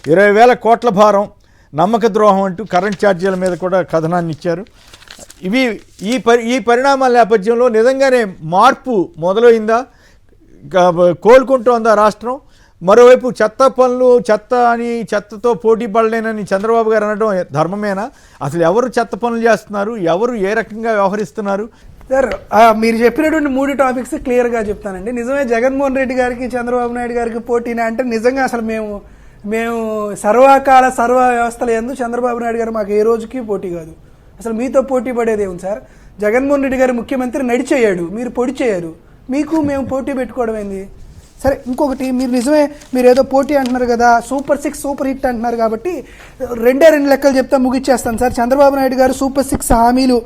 20,000 కోట్ల భారం, నమ్మక ద్రోహం అంటూ కరెంట్ ఛార్జీల మీద కూడా కథనాన్ని ఇచ్చారు. ఈ పరిణామాల నేపథ్యంలో నిజంగానే మార్పు మొదలైందా, కోలుకుంటోందా రాష్ట్రం? మరోవైపు చెత్తతో పోటీ పడలేనని చంద్రబాబు గారు అనడం ధర్మమేనా? అసలు ఎవరు చెత్త పనులు చేస్తున్నారు, ఎవరు ఏ రకంగా వ్యవహరిస్తున్నారు? సార్, మీరు చెప్పినటువంటి 3 టాపిక్స్ క్లియర్గా చెప్తానండి. నిజమే జగన్మోహన్ రెడ్డి గారికి చంద్రబాబు నాయుడు గారికి పోటీనా అంటే నిజంగా అసలు మేము సర్వకాల సర్వ వ్యవస్థల యందు చంద్రబాబు నాయుడు గారు మాకు ఏ రోజుకి పోటీ కాదు. అసలు మీతో పోటీ పడేది ఏముంది సార్? జగన్మోహన్ రెడ్డి గారు ముఖ్యమంత్రి నడిచేయాడు, మీరు పొడి చేయరు, మీకు మేము పోటీ పెట్టుకోవడం ఏంది? సరే, ఇంకొకటి, మీరు నిజమే మీరు ఏదో పోటీ అంటున్నారు కదా, సూపర్ 6 సూపర్ హిట్ అంటున్నారు కాబట్టి 2 లెక్కలు చెప్తా ముగిచ్చేస్తాను సార్. చంద్రబాబు నాయుడు గారు సూపర్ 6 హామీలు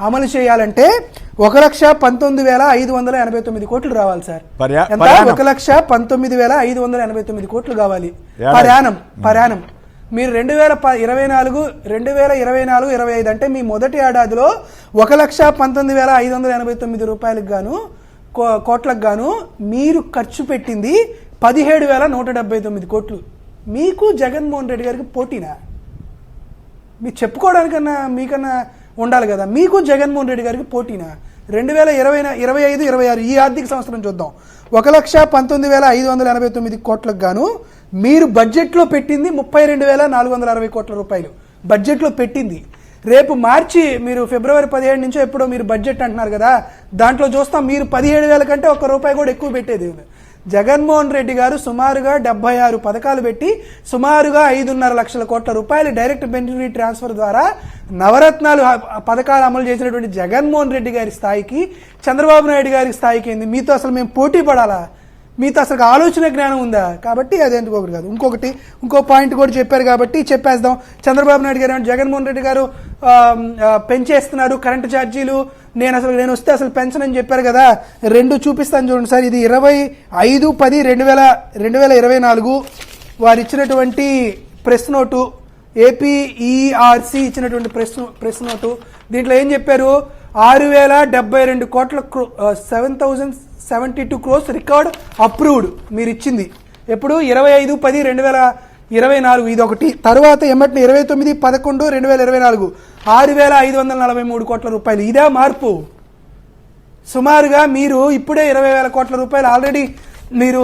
అమలు చేయాలంటే 1,19,589 కోట్లు రావాలి సార్. ఎంత? 1,19,589 కోట్లు కావాలి పర్యానం. మీరు 2024-25 అంటే మీ మొదటి ఏడాదిలో 1,19,589 రూపాయలకు గాను కోట్లకు గాను మీరు ఖర్చు పెట్టింది 17,179 కోట్లు. మీకు జగన్మోహన్ రెడ్డి గారికి పోటీనా? మీరు చెప్పుకోవడానికన్నా మీకన్నా ఉండాలి కదా. మీకు జగన్మోహన్ రెడ్డి గారికి పోటీనా? 2025-26 ఈ ఆర్థిక సంవత్సరం చూద్దాం. 1,19,589 కోట్లకు గాను మీరు బడ్జెట్లో పెట్టింది 32,460 కోట్ల రూపాయలు బడ్జెట్లో పెట్టింది. రేపు మార్చి మీరు ఫిబ్రవరి 17 నుంచో ఎప్పుడో మీరు బడ్జెట్ అంటున్నారు కదా, దాంట్లో చూస్తాం మీరు 17,000 కంటే ₹1 కూడా ఎక్కువ పెట్టేది. జగన్మోహన్ రెడ్డి గారు సుమారుగా 76 పథకాలు పెట్టి సుమారుగా 5.5 లక్షల కోట్ల రూపాయలు డైరెక్ట్ బెనిఫిట్ ట్రాన్స్ఫర్ ద్వారా నవరత్నాలు పథకాలు అమలు చేసినటువంటి జగన్మోహన్ రెడ్డి గారి స్థాయికి చంద్రబాబు నాయుడు గారి స్థాయికి ఏంది? మీతో అసలు మేము పోటీ పడాలా? మీతో అసలు ఆలోచన జ్ఞానం ఉందా? కాబట్టి అది ఎందుకొకటి కాదు. ఇంకో పాయింట్ కూడా చెప్పారు కాబట్టి చెప్పేద్దాం. చంద్రబాబు నాయుడు గారు జగన్మోహన్ రెడ్డి గారు పెంచేస్తున్నారు కరెంటు ఛార్జీలు, నేను వస్తే అసలు పెంచనని చెప్పారు కదా. 2 చూపిస్తాను చూడండి సార్. ఇది 25/10/2024 వారు ఇచ్చినటువంటి ప్రెస్ నోటు, ఏపీఈఆర్సీ ఇచ్చినటువంటి ప్రెస్ నోటు. దీంట్లో ఏం చెప్పారు? 6,072 కోట్ల 7,072 crores రికార్డ్ అప్రూవ్డ్ మీరు ఇచ్చింది. ఎప్పుడు? 25/10/2024 ఇది ఒకటి. తర్వాత ఎమ్మటిని 29/11/2024 6,543 కోట్ల రూపాయలు. ఇదే మార్పు. సుమారుగా మీరు ఇప్పుడే 20,000 కోట్ల రూపాయలు ఆల్రెడీ మీరు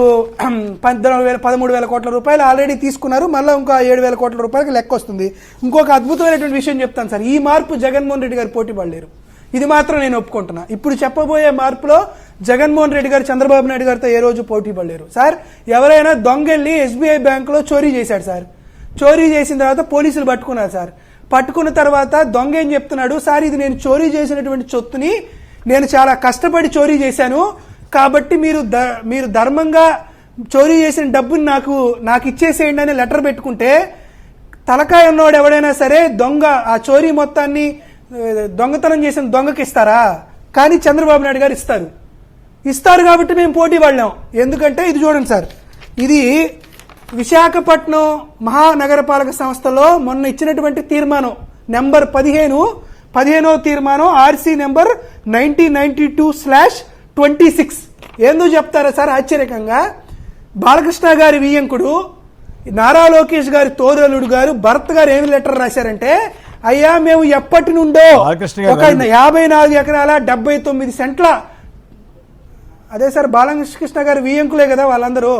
13,000 కోట్ల రూపాయలు ఆల్రెడీ తీసుకున్నారు. మళ్ళీ ఇంకా 7,000 కోట్ల రూపాయలకి లెక్క వస్తుంది. ఇంకొక అద్భుతమైనటువంటి విషయం చెప్తాను సార్. ఈ మార్పు జగన్మోహన్ రెడ్డి గారు పోటీ పడలేరు, ఇది మాత్రం నేను ఒప్పుకుంటున్నా. ఇప్పుడు చెప్పబోయే మార్పులో జగన్మోహన్ రెడ్డి గారు చంద్రబాబు నాయుడు గారితో ఏ రోజు పోటీ పడలేరు సార్. ఎవరైనా దొంగెళ్ళి ఎస్బీఐ బ్యాంకులో చోరీ చేశాడు సార్. చోరీ చేసిన తర్వాత పోలీసులు పట్టుకున్నారు సార్. పట్టుకున్న తర్వాత దొంగ ఏం చెప్తున్నాడు? సార్, ఇది నేను చోరీ చేసినటువంటి చొత్తుని నేను చాలా కష్టపడి చోరీ చేశాను, కాబట్టి మీరు ధర్మంగా చోరీ చేసిన డబ్బుని నాకు ఇచ్చేసేయండి అని లెటర్ పెట్టుకుంటే తలకాయ ఉన్నవాడు ఎవడైనా సరే దొంగ ఆ చోరీ మొత్తాన్ని దొంగతనం చేసిన దొంగకి ఇస్తారా? కానీ చంద్రబాబు నాయుడు గారు ఇస్తారు కాబట్టి మేము పోటీ పడలేం. ఎందుకంటే ఇది చూడండి సార్, ఇది విశాఖపట్నం మహానగరపాలక సంస్థలో మొన్న ఇచ్చినటువంటి తీర్మానం నెంబర్ 15వ తీర్మానం ఆర్సీ నెంబర్ 1992/26. ఎందుకు చెప్తారా సార్? ఆశ్చర్యకంగా బాలకృష్ణ గారి వియ్యంకుడు నారా లోకేష్ గారి తోరలుడు గారు భరత్ గారు ఏమి లెటర్ రాశారంటే, అయ్యా మేము ఎప్పటి నుండో ఒక 54 ఎకరాల 79 సెంట్ల, అదే సార్ బాలకృష్ణ గారు వియ్యంకులే కదా వాళ్ళందరూ,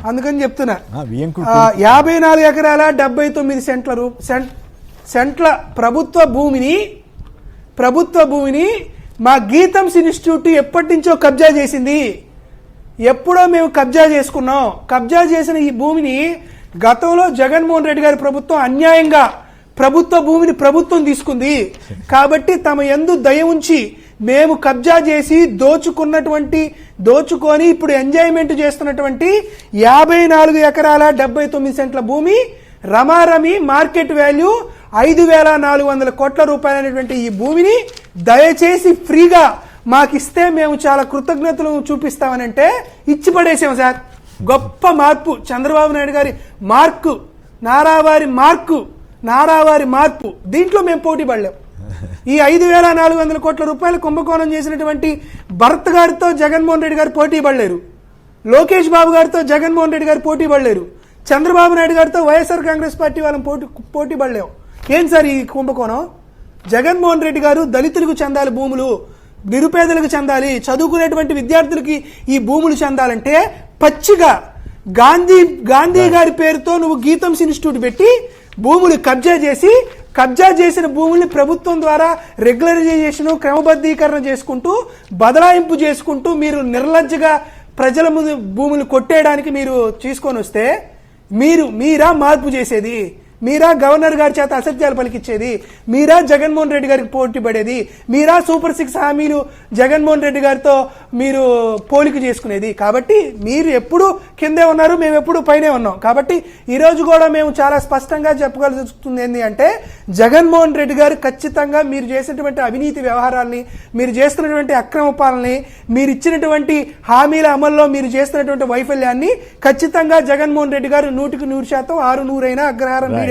అందుకని చెప్తున్నా. 54 ఎకరాల 79 సెంట్ల ప్రభుత్వ భూమిని మా గీతంస్ ఇన్స్టిట్యూట్ ఎప్పటి నుంచో కబ్జా చేసింది. ఎప్పుడో మేము కబ్జా చేసుకున్నాం. కబ్జా చేసిన ఈ భూమిని గతంలో జగన్మోహన్ రెడ్డి గారి ప్రభుత్వం అన్యాయంగా ప్రభుత్వ భూమిని ప్రభుత్వం తీసుకుంది. కాబట్టి తమ యందు దయ ఉంచి మేము కబ్జా చేసి దోచుకొని ఇప్పుడు ఎంజాయ్మెంట్ చేస్తున్నటువంటి 54 ఎకరాల 79 సెంట్ల భూమి రమారమి మార్కెట్ వాల్యూ 5,400 కోట్ల రూపాయలైనటువంటి ఈ భూమిని దయచేసి ఫ్రీగా మాకిస్తే మేము చాలా కృతజ్ఞతలు చూపిస్తామనంటే ఇచ్చి పడేసాం సార్. గొప్ప మార్పు చంద్రబాబు నాయుడు గారి మార్కు, నారావారి మార్పు. దీంట్లో మేము పోటీ పడలేం. ఈ 5,400 కోట్ల రూపాయల కుంభకోణం చేసినటువంటి భరత్ గారితో జగన్మోహన్ రెడ్డి గారు పోటీ పడలేరు. లోకేష్ బాబు గారితో జగన్మోహన్ రెడ్డి గారు పోటీ పడలేరు. చంద్రబాబు నాయుడు గారితో వైఎస్ఆర్ కాంగ్రెస్ పార్టీ వాళ్ళని పోటీ పడలేవు. ఏం సార్ ఈ కుంభకోణం? జగన్మోహన్ రెడ్డి గారు దళితులకు చెందాలి భూములు, నిరుపేదలకు చెందాలి, చదువుకునేటువంటి విద్యార్థులకి ఈ భూములు చెందాలంటే పచ్చిగా గాంధీ గారి పేరుతో నువ్వు గీతంస్ ఇన్స్టిట్యూట్ పెట్టి భూములు కబ్జా చేసిన భూముల్ని ప్రభుత్వం ద్వారా రెగ్యులరైజేషన్, క్రమబద్ధీకరణ చేసుకుంటూ బదలాయింపు చేసుకుంటూ మీరు నిర్లజ్జగా ప్రజల ముందు భూములు కొట్టేయడానికి మీరు తీసుకొని వస్తే మీరా మార్పు చేసేది? మీరా గవర్నర్ గారి చేత అసత్యాలు పలికిచ్చేది? మీరా జగన్మోహన్ రెడ్డి గారికి పోటీ పడేది? మీరా సూపర్ 6 హామీలు జగన్మోహన్ రెడ్డి గారితో మీరు పోలిక చేసుకునేది? కాబట్టి మీరు ఎప్పుడు కిందే ఉన్నారు, మేము ఎప్పుడు పైనే ఉన్నాం. కాబట్టి ఈ రోజు కూడా మేము చాలా స్పష్టంగా చెప్పగలుగుతుంది ఏంటి అంటే, జగన్మోహన్ రెడ్డి గారు ఖచ్చితంగా మీరు చేసినటువంటి అవినీతి వ్యవహారాల్ని, మీరు చేస్తున్నటువంటి అక్రమ పాలనని, మీరు ఇచ్చినటువంటి హామీల అమల్లో మీరు చేస్తున్నటువంటి వైఫల్యాన్ని ఖచ్చితంగా జగన్మోహన్ రెడ్డి గారు 100% 600 అగ్రహారం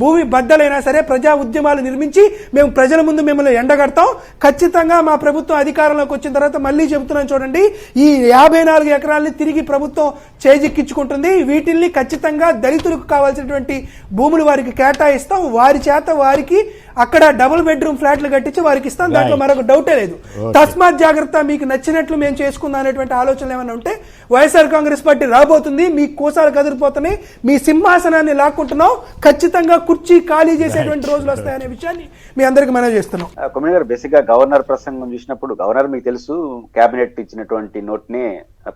భూమి బద్దలైనా సరే ప్రజా ఉద్యమాలు నిర్మించి మేము ప్రజల ముందు మిమ్మల్ని ఎండగడతాం. ఖచ్చితంగా మా ప్రభుత్వం అధికారంలోకి వచ్చిన తర్వాత మళ్ళీ చెబుతున్నాను చూడండి, ఈ 54 ఎకరాలని తిరిగి ప్రభుత్వం చేజిక్కించుకుంటుంది. వీటిల్ని ఖచ్చితంగా దళితులకు కావాల్సినటువంటి భూములు వారికి కేటాయిస్తాం. వారి చేత వారికి అక్కడ డబుల్ బెడ్రూమ్ ఫ్లాట్లు కట్టించి వారికి ఇస్తాం. దాంట్లో మరొక డౌటే లేదు. తస్మాత్ జాగ్రత్త, మీకు నచ్చినట్లు మేము చేసుకుందాం అనేటువంటి ఆలోచనలు ఏమైనా ఉంటే వైఎస్ఆర్ కాంగ్రెస్ పార్టీ రాబోతుంది. మీ కోసాలు కదిరిపోతున్నాయి, మీ సింహాసనాన్ని లాక్కుంటున్నాం. ఖచ్చితంగా కుర్చీ ఖాళీ చేసేటువంటి రోజులు వస్తాయనే విషయాన్ని మీ అందరికి మనవి చేస్తున్నాం. కొమ్మినేని గారు, బేసిక్ గా గవర్నర్ ప్రసంగం చూసినప్పుడు గవర్నర్ మీకు తెలుసు కేబినెట్ ఇచ్చినటువంటి నోట్నే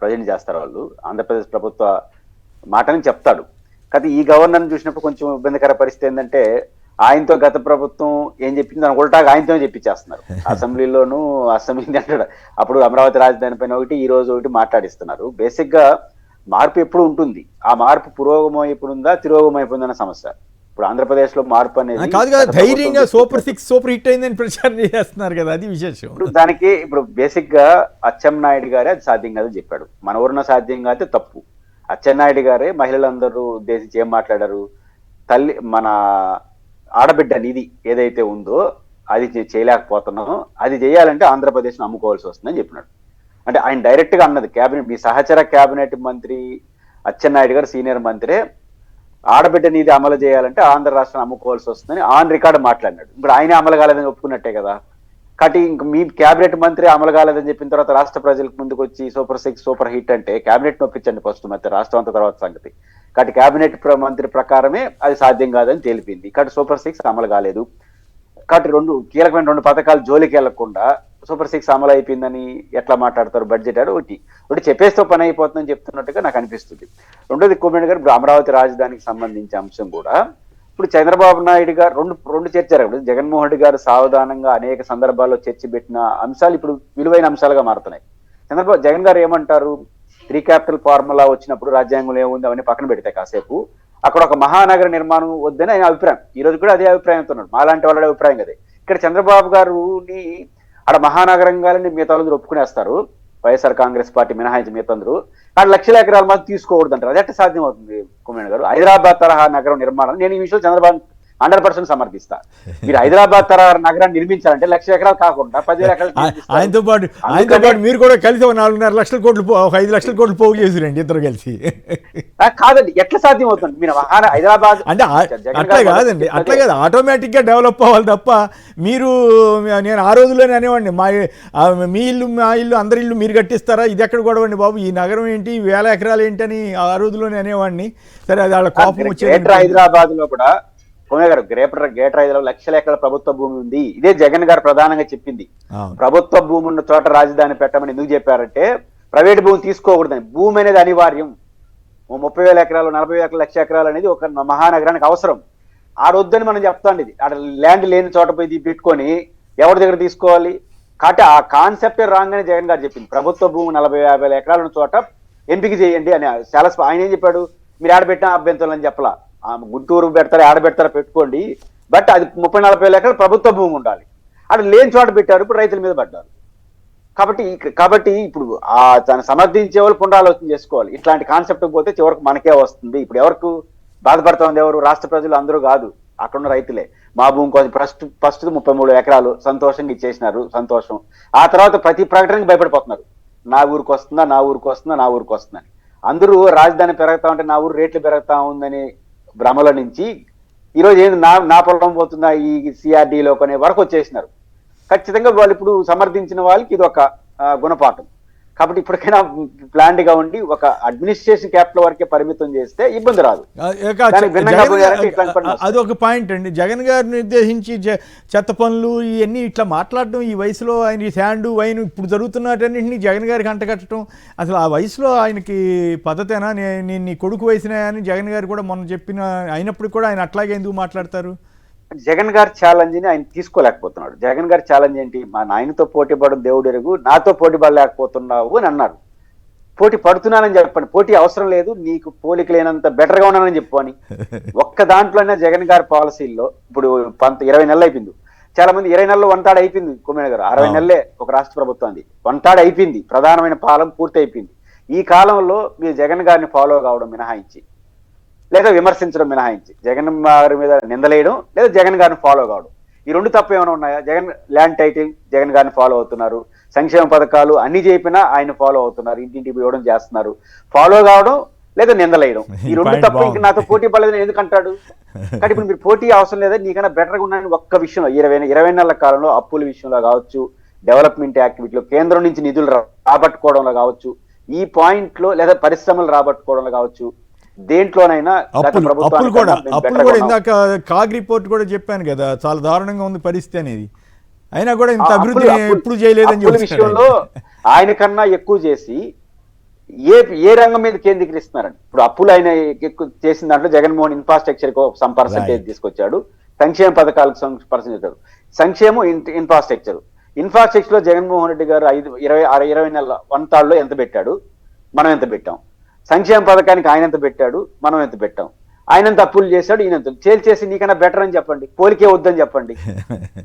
ప్రజెంట్ చేస్తారు వాళ్ళు. ఆంధ్రప్రదేశ్ ప్రభుత్వ మాటని చెప్తాడు. కానీ ఈ గవర్నర్ చూసినప్పుడు కొంచెం ఇబ్బందికర పరిస్థితి ఏంటంటే, ఆయనతో గత ప్రభుత్వం ఏం చెప్పింది దాని ఉల్టాగా ఆయనతో చెప్పించేస్తున్నారు. అసెంబ్లీలోనూ అసెంబ్లీ అంటాడు, అప్పుడు అమరావతి రాజధాని పైన ఒకటి, ఈ రోజు ఒకటి మాట్లాడిస్తున్నారు. బేసిక్ గా మార్పు ఎప్పుడు ఉంటుంది, ఆ మార్పు పురోగమం ఎప్పుడు ఉందా తిరోగమం ఎప్పుడు ఉందన్న సమస్య. ఇప్పుడు ఆంధ్రప్రదేశ్ లో మార్పు అనేది కాదు కదా, ధైర్యంగా సూపర్ 6 సూపర్ హిట్ అయిందని ప్రచారం చేస్తున్నారు కదా, అది విశేషం. ఇప్పుడు దానికి ఇప్పుడు బేసిక్ గా అచ్చెన్నాయుడు గారే అది సాధ్యం కాదని చెప్పాడు. మన ఊరిన సాధ్యం కాదు, తప్పు. అచ్చెన్నాయుడు గారే మహిళలందరూ ఉద్దేశించి ఏం మాట్లాడారు, తల్లి మన ఆడబిడ్డ నిధి ఏదైతే ఉందో అది చేయలేకపోతున్నాం, అది చేయాలంటే ఆంధ్రప్రదేశ్ను అమ్ముకోవాల్సి వస్తుందని చెప్పినాడు. అంటే ఆయన డైరెక్ట్ గా అన్నది కేబినెట్, మీ సహచర కేబినెట్ మంత్రి అచ్చెన్నాయుడు గారు సీనియర్ మంత్రే ఆడబిడ్డ నిధి అమలు చేయాలంటే ఆంధ్ర రాష్ట్రం అమ్ముకోవాల్సి వస్తుందని ఆన్ రికార్డు మాట్లాడినాడు. ఇప్పుడు ఆయనే అమలు కాలేదని ఒప్పుకున్నట్టే కదా. కాబట్టి ఇంక మీ కేబినెట్ మంత్రి అమలు కాలేదని చెప్పిన తర్వాత రాష్ట్ర ప్రజలకు ముందుకు వచ్చి సూపర్ 6 సూపర్ హిట్ అంటే కేబినెట్ నొప్పించండి ఫస్ట్, ಮತ್ತೆ రాష్ట్రం అంతా తర్వాత సంగతి. కాబట్టి కేబినెట్ మంత్రి ప్రకారమే అది సాధ్యం కాదని తేలిపింది. కాబట్టి సూపర్ 6 అమలు కాలేదు. కాబట్టి కీలకమైన 2 పథకాలు జోలికి వెళ్లకుండా సూపర్ 6 అమలు అయిపోయిందని ఎట్లా మాట్లాడతారు? బడ్జెట్ ఒకటి చెప్పేస్తే పని అయిపోతుందని చెప్తున్నట్టుగా నాకు అనిపిస్తుంది. రెండోది కొమ్మినేని గారు, ఇప్పుడు అమరావతి రాజధానికి సంబంధించిన అంశం కూడా ఇప్పుడు చంద్రబాబు నాయుడు గారు రెండు చర్చారు. ఇప్పుడు జగన్మోహన్ రెడ్డి గారు సావధానంగా అనేక సందర్భాల్లో చర్చ పెట్టిన అంశాలు ఇప్పుడు విలువైన అంశాలుగా మారుతున్నాయి. జగన్ గారు ఏమంటారు, 3 క్యాపిటల్ ఫార్ములా వచ్చినప్పుడు రాజ్యాంగంలో ఏముంది అవన్నీ పక్కన పెడితే కాసేపు అక్కడ ఒక మహానగర నిర్మాణం వద్దని ఆయన అభిప్రాయం. ఈ రోజు కూడా అదే అభిప్రాయంతో ఉన్నాడు, మాలాంటి వాళ్ళ అభిప్రాయం కదా. ఇక్కడ చంద్రబాబు గారుని అక్కడ మహానగరంగాలని మిగతా వాళ్ళందరూ ఒప్పుకునేస్తారు, వైఎస్ఆర్ కాంగ్రెస్ పార్టీ మినహాయించి మిగతా అందరూ. కానీ లక్షల ఎకరాలు మాత్రం తీసుకోకూడదు అంటారు. అది ఎట్లా సాధ్యం అవుతుంది కొమ్మినేని గారు? హైదరాబాద్ తరహా నగరం నిర్మాణం, నేను ఈ విషయంలో చంద్రబాబు 100% సమర్థిస్తా. మీరు హైదరాబాద్ తరహా నగరాన్ని నిర్మించాలంటే 1,00,000 ఎకరాలు కాకుండా 10,000 ఎకరాలు. ఆయనతో పాటు మీరు కూడా కలిసి 4.5 లక్షల కోట్లు 5 లక్షల కోట్లు పోగు చేసిరండి ఇద్దరు కలిసి. కాదండి, ఎట్లా సాధ్యం అవుతుంది? మీరు హైదరాబాద్ అంటే అట్లా కాదండి, అట్లా కాదు, ఆటోమేటిక్ గా డెవలప్ అవ్వాలి తప్ప మీరు నేను ఆ రోజుల్లోనే అనేవాడిని, మీ ఇల్లు మా ఇల్లు అందరి ఇల్లు మీరు కట్టిస్తారా, ఇది ఎక్కడ గొడవండి బాబు, ఈ నగరం ఏంటి, 1000 ఎకరాలు ఏంటి అని ఆ రోజుల్లోనే అనేవాడిని. సరే, అది వాళ్ళ కోపం వచ్చేది. హైదరాబాద్ లో కూడా కొమ్మినేని గారు గ్రేటర్ హైదరాబాద్ 1,00,000 ఎకరాల ప్రభుత్వ భూమి ఉంది. ఇదే జగన్ గారు ప్రధానంగా చెప్పింది. ప్రభుత్వ భూమి ఉన్న చోట రాజధాని పెట్టమని ఎందుకు చెప్పారంటే, ప్రైవేట్ భూమి తీసుకోకూడదని. భూమి అనేది అనివార్యం. 30,000 ఎకరాలు 40,000 ఎకరాలు 1,00,000 ఎకరాలు అనేది ఒక మహానగరానికి అవసరం. ఆడొద్దని మనం చెప్తాండి. ఇది ఆడ ల్యాండ్ లేని చోట పోయి పెట్టుకొని ఎవరి దగ్గర తీసుకోవాలి? కాబట్టి ఆ కాన్సెప్టే రాంగ్ అని జగన్ గారు చెప్పింది. ప్రభుత్వ భూమి 40-50 ఎకరాలు ఉన్న చోట ఎంపిక చేయండి అని. చాలా ఆయన ఏం చెప్పాడు, మీరు ఆడబెట్టిన అభ్యంతరం అని చెప్పలా. గుంటూరు పెడతారా ఆడబెడతారా పెట్టుకోండి, బట్ అది 30-40 ఎకరాలు ప్రభుత్వ భూమి ఉండాలి. అక్కడ లేని చోట పెట్టారు, ఇప్పుడు రైతుల మీద పడ్డారు. కాబట్టి ఇప్పుడు తను సమర్థించే వాళ్ళు పునరాలోచన చేసుకోవాలి. ఇట్లాంటి కాన్సెప్ట్ పోతే చివరికి మనకే వస్తుంది. ఇప్పుడు ఎవరికి బాధపడుతుంది? ఎవరు? రాష్ట్ర ప్రజలు అందరూ కాదు, అక్కడున్న రైతులే. మా భూమి కోసం ఫస్ట్ 33 ఎకరాలు సంతోషంగా ఇచ్చేసినారు, సంతోషం. ఆ తర్వాత ప్రతి ప్రకటనకి భయపడిపోతున్నారు, నా ఊరికి వస్తుందా, నా ఊరికి వస్తుందా, నా ఊరికి వస్తుందని. అందరూ రాజధాని పెరుగుతా ఉంటే నా ఊరు రేట్లు పెరుగుతా ఉందని భ్రమల నుంచి ఈరోజు ఏంది నా పొలం పోతుందా ఈ సిఆర్డీలో కొనే వరకు వచ్చేసినారు. ఖచ్చితంగా వాళ్ళు ఇప్పుడు సమర్థించిన వాళ్ళకి ఇది ఒక గుణపాఠం. కాబట్టి ఇప్పటికైనా ప్లాన్డ్ గా ఉండి ఒక అడ్మినిస్ట్రేషన్ క్యాపిటల్ వరకే పరిమితం చేస్తే ఇబ్బంది రాదు. దానికి భిన్నంగా పోయారంటే ఇట్లాంటి పనులు వస్తాయి. అది ఒక పాయింట్ అండి. జగన్ గారిని నిర్దేశించి చెత్త పనులు ఇవన్నీ ఇట్లా మాట్లాడటం, ఈ వయసులో ఆయన శాండు వైన్ ఇప్పుడు జరుగుతున్నటన్నింటినీ జగన్ గారికి అంటగట్టడం, అసలు ఆ వయసులో ఆయనకి పద్ధతేనా? నేను నీ కొడుకు వయసునే అని జగన్ గారు కూడా మొన్న చెప్పిన అయినప్పుడు కూడా ఆయన అట్లాగే ఎందుకు మాట్లాడతారు? జగన్ గారి ఛాలెంజ్ ని ఆయన తీసుకోలేకపోతున్నాడు. జగన్ గారి ఛాలెంజ్ ఏంటి? మా నాయనతో పోటీ పడడం దేవుడు ఎరుగు, నాతో పోటీ పడలేకపోతున్నావు అని అన్నారు. పోటీ పడుతున్నానని చెప్పండి, పోటీ అవసరం లేదు, నీకు పోలిక లేనంత బెటర్ గా ఉన్నానని చెప్పు అని. ఒక్క దాంట్లోనే జగన్ గారి పాలసీల్లో ఇప్పుడు 20 నెలలు అయిపోయింది. చాలా మంది 20 నెలలు వంతాడు అయిపోయింది కుమ్మేణ గారు, 60 నెలలే ఒక రాష్ట్ర ప్రభుత్వానికి వంతాడు అయిపోయింది, ప్రధానమైన పాలన పూర్తి అయిపోయింది. ఈ కాలంలో మీరు జగన్ గారిని ఫాలో కావడం మినహాయించి లేదా విమర్శించడం మినహాయించి జగన్ గారి మీద నిందలేయడం లేదా జగన్ గారిని ఫాలో కావడం, ఈ రెండు తప్పు ఏమైనా ఉన్నాయా? జగన్ ల్యాండ్ టైటిల్ జగన్ గారిని ఫాలో అవుతున్నారు, సంక్షేమ పథకాలు అన్ని చెప్పినా ఆయన ఫాలో అవుతున్నారు, ఇంటింటికి ఇవ్వడం చేస్తున్నారు. ఫాలో కావడం లేదా నిందలేయడం, ఈ రెండు తప్పు. ఇంక నాతో పోటీ పడలేదని ఎందుకు అంటాడు? కానీ ఇప్పుడు మీరు పోటీ అవసరం లేదా, నీకన్నా బెటర్గా ఉన్నాయని ఒక్క విషయంలో 20 నెలల కాలంలో అప్పుల విషయంలో కావచ్చు, డెవలప్మెంట్ యాక్టివిటీలో కేంద్రం నుంచి నిధులు రాబట్టుకోవడంలో కావచ్చు, ఈ పాయింట్ లో లేదా పరిశ్రమలు రాబట్టుకోవడంలో కావచ్చు, దేంట్లోనైనా అప్పులు కూడా ఇందాక కాగ్ రిపోర్ట్ కూడా చెప్పాను కదా, చాలా దారుణంగా ఉంది పరిస్థితి అనేది. అయినా కూడా ఇంత అభివృద్ధి ఎప్పుడు చేయలేదని చెప్పి విషయంలో ఆయన కన్నా ఎక్కువ చేసి ఏ రంగం మీద కేంద్రీకరిస్తున్నారండి. ఇప్పుడు అప్పులు ఆయన ఎక్కువ చేసిన దాంట్లో జగన్మోహన్ ఇన్ఫ్రాస్ట్రక్చర్ కు సమ్ పర్సెంటేజ్ తీసుకొచ్చాడు, సంక్షేమ పథకాలకు పర్సెంటేజ్, సంక్షేమం ఇన్ఫ్రాస్ట్రక్చర్ లో జగన్మోహన్ రెడ్డి గారు 20 నెలల వంతాల్లో ఎంత పెట్టాడు, మనం ఎంత పెట్టాం. సంక్షేమ పథకానికి ఆయన ఎంత పెట్టాడు, మనం ఎంత పెట్టాం. ఆయన ఎంత అప్పులు చేశాడు, ఈయన ఎంత చేసి నీకన్నా బెటర్ అని చెప్పండి, పోలికే వద్దని చెప్పండి.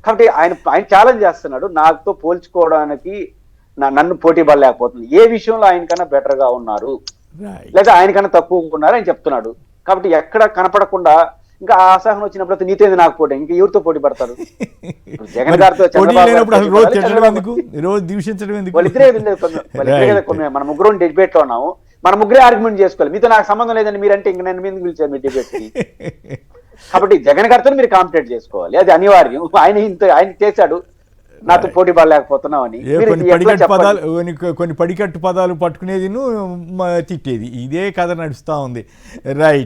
కాబట్టి ఆయన ఛాలెంజ్ చేస్తున్నాడు, నాతో పోల్చుకోవడానికి నన్ను పోటీ పడలేకపోతుంది. ఏ విషయంలో ఆయన కన్నా బెటర్ గా ఉన్నారు లేదా ఆయన కన్నా తక్కువ ఉన్నారు అని చెప్తున్నాడు. కాబట్టి ఎక్కడ కనపడకుండా ఇంకా అసహనం వచ్చినప్పుడు నీతో నాకు పోటీ, ఇంకా ఎవరితో పోటీ పడతారు? జగన్ గారితో మన ముగ్గురు డిబేట్ లో ఉన్నాము, మన ముగ్గురే ఆర్గ్యుమెంట్ చేసుకోవాలి, మీతో నాకు సంబంధం లేదని మీరంటే ఇంక నేను మీద పిలిచారు మీ డిబేట్ కి. కాబట్టి జగన్ గారితో మీరు కాంపిటేట్ చేసుకోవాలి, అది అనివార్యం. ఆయన చేశాడు, నాతో పోటీ పడలేకపోతున్నావు అని. కొన్ని పడికట్టు పదాలు పట్టుకునేది తిట్టేది, ఇదే కథ నడుస్తా ఉంది. రైట్.